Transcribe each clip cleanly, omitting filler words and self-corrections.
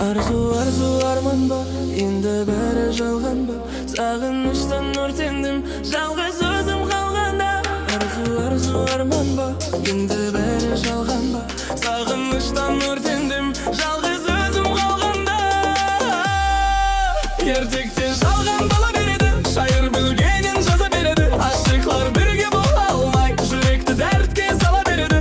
Arzu arman ba, endi bari жалған ба? Sağınıştan örtendim, жалғыз өзім қалғанда. Arzu arman ba, endi bari жалған ба? Sağınıştan örtendim, жалғыз өзім қалғанда. Ертекте жалған бала береді, шайыр білгенін жаза береді. Aşıklar бірге бола алмай, жүректі дәртке сала береді.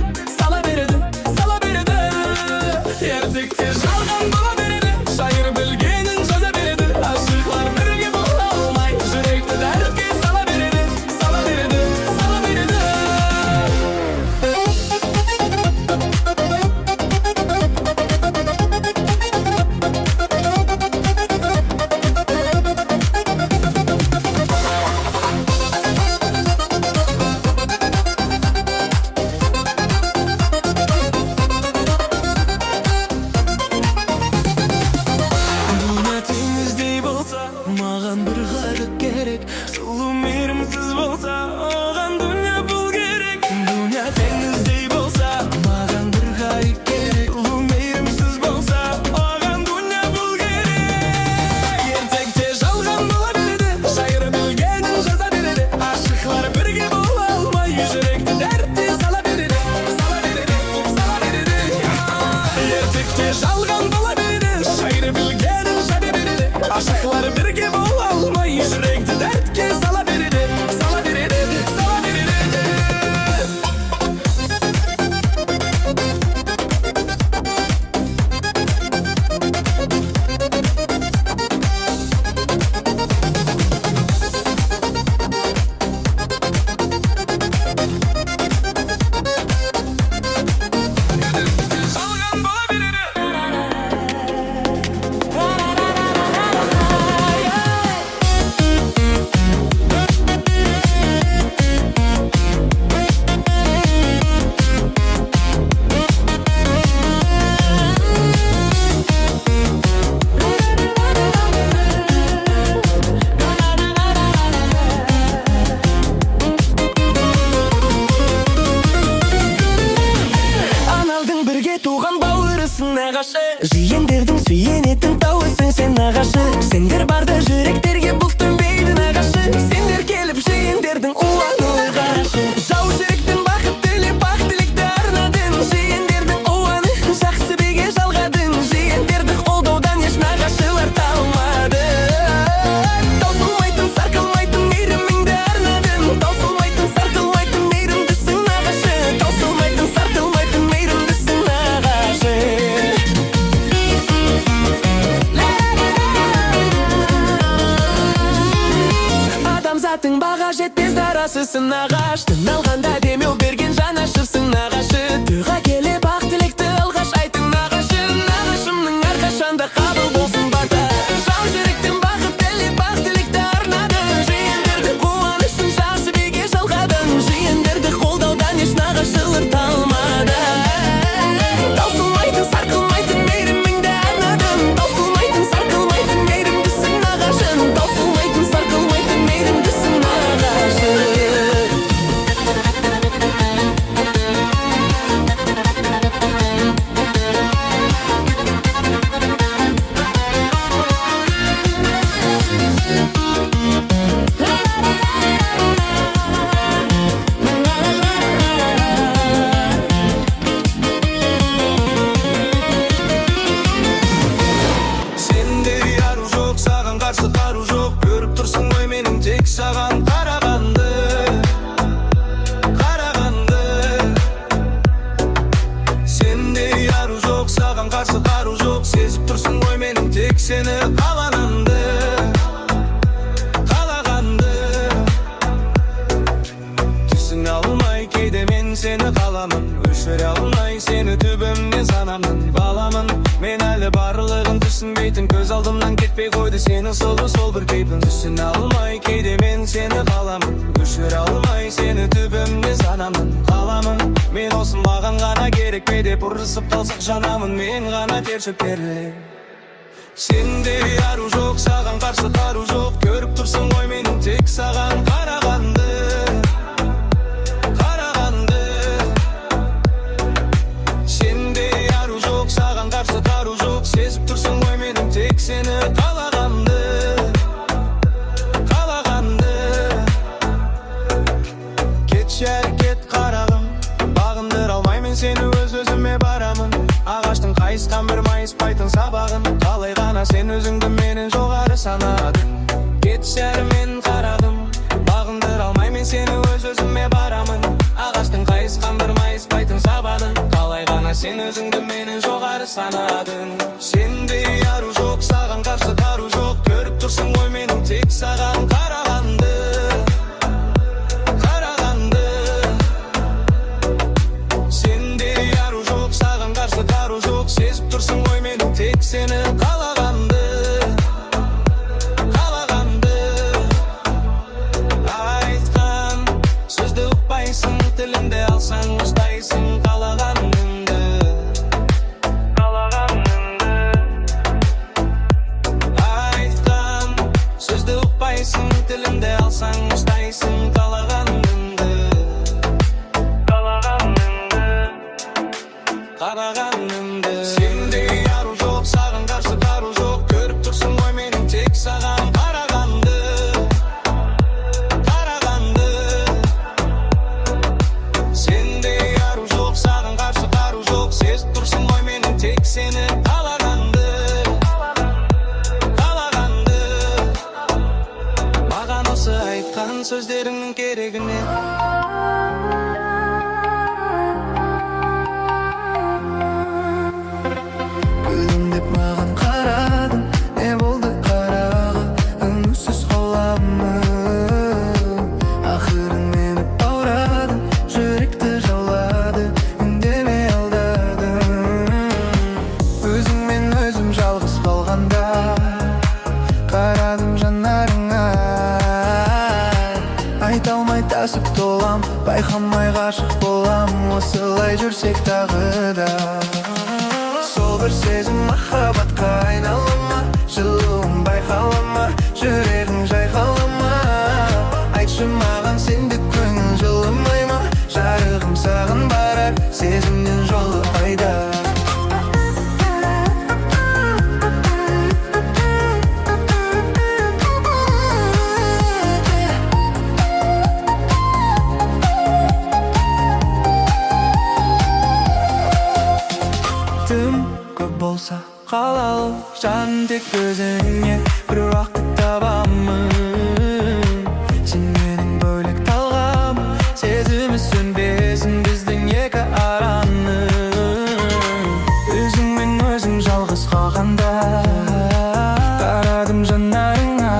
Ертекте жалған бала береді, шайыр білгенін жаза береді. Aşıklar бірге бола алмай, жүректі дәртке сала береді. Маған бір ғарық керек, сұлу мейірімсіз болса, оған дүния бұл керек. Дүния теңіздей болса, маған бір ғарық керек, сұлу мейірімсіз болса, оған дүния бұл керек. Ертекте жалған бола береді, шайыр білгенін жаза береді. Aşıklar бірге бола алмай, жүректі дәртке сала береді. Ертекте жалған бола береді, шайыр білгенін жаза береді. Aşıklar бірге бола алмай, жүректі дәртке сала береді. Туған бауырысың нағашы, жиендердің сүйенетін тауысың сен нағашы. Сендер барды жүректерге бұл төнбейді нағашы. Сендер келіп жиендердің уаны қарашы. Жау жүректің бақыт тілеп ақ тілекті арнадың. Жиендердің уаны жақсы беге жалғадың. Жиендерді қолдаудан еш нағашылар талмады. Таусылмайтын сарқылмайтын мейіріміңді арнадың. Таусылмайтын сарқылмайтын мейірімдісің нағашы. Таусылмайтын сарқылмайтын мейірімдісің. Адамзаттың баға жетпес дарасысың нағашты. Алғанда демеу берген жанашырсың нағашы. Тойға келіп ақ тілекті алғаш айтың нағашы. Нағашымның әрқашанда қабыл болсын бата. Жау жүректің бақыт тілеп ақ тілекті арнады. Жиендерді қуанышын жақсы беге жалғадың. Жиендерді қолдаудан еш нағашылар талмады. Таусылмайтын сарқылмайтын мейіріміңді арнадың. Таусылмайтын сарқылмайтын мейірімдісің нағашың. Таусылмайтын сарқылмайтын мейірімдісің нағашың. Қару жоқ, көріп тұрсың ғой менің тек саған қарағанды. Сенде ару жоқ, саған қарсы қару жоқ. Сезіп тұрсың ғой менің тек сені қалағанды. Түсіне алмай кейде мен сені қаламын. Өшіре алмай сені түбімнен санамын. Баламын, мен әлі барлығын түсінбейтін. Көз алдымнан кетпей қойды сені сұлу сол бір кейпін. Түсіне алмай кейде мен сені қаламын. Өшіре алмай сені түбімнен санамын. Қаламын, мен осы маған ғана керек пе деп ұрысып қалсақ жанамын. Мен ғана тершіп беріле. Сенде ару жоқ, саған қарсы қару жоқ. Көріп тұрсың ғой менің тек саған қарағанды. Сенде ару жоқ, саған қарсы қару жоқ. Сезіп тұрсың ғой Майысқан бір майыспайтын сабағын, қалай ғана сен өзіңді менен жоғары санадың. Кетшәрі мен қарадым, бағындыра алмай мен сені өз-өзіме барамын. Ағаштың қайысқан бір майыспайтын сабағын, қалай ғана сен өзіңді менен жоғары санадың. Сенде ару жоқ, саған қарсы қару жоқ, көріп тұрсың ғой менің тек саған қарағанды. Қару жоқ, сезіп тұрсың ғой менің тек сені қалағанды. Айтқан сөзді ұқпайсың, тілімді алсаң ұстайсың қалағаныңды. Айтқан сөзді ұқпайсың, тілімді алсаң ұстайсың қалағаныңды. Сенде ару жоқ, саған қарсы қару жоқ, көріп тұрсың ғой менің тек саған қарағанды. Сенде ару жоқ, саған қарсы қару жоқ, сезіп тұрсың ғой менің тек сені қалағанды. Маған осы айтқан сөздеріңнің керегі не? Қарадым жанарыңа, айта алмай тасып толам, байқамай ғашық болам, осылай жүрсек тағы да. Сол бір сезім махаббатқа айнала ма, жылуын байқала ма, жүрегің жайқала ма? Айтшы маған, сенде көңіл жылымай ма, жарығым саған барар, сезімнен жолы қайда? Көп болса қалалы жаным тек өзіңе бір уақыт табамын. Сен менің бөлек талғамым, сезімі сөнбесін біздің екі араның. Өзіңмен өзім жалғыз қалғанда, қарадым жанарыңа,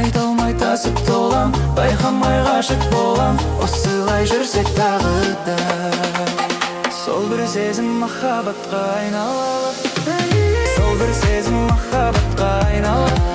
айта алмай тасып толам, байқамай ғашық болам, осылай жүрсек тағы да. Сол бір сезім махаббатқа айналып, сол бір сезім махаббатқа айналып.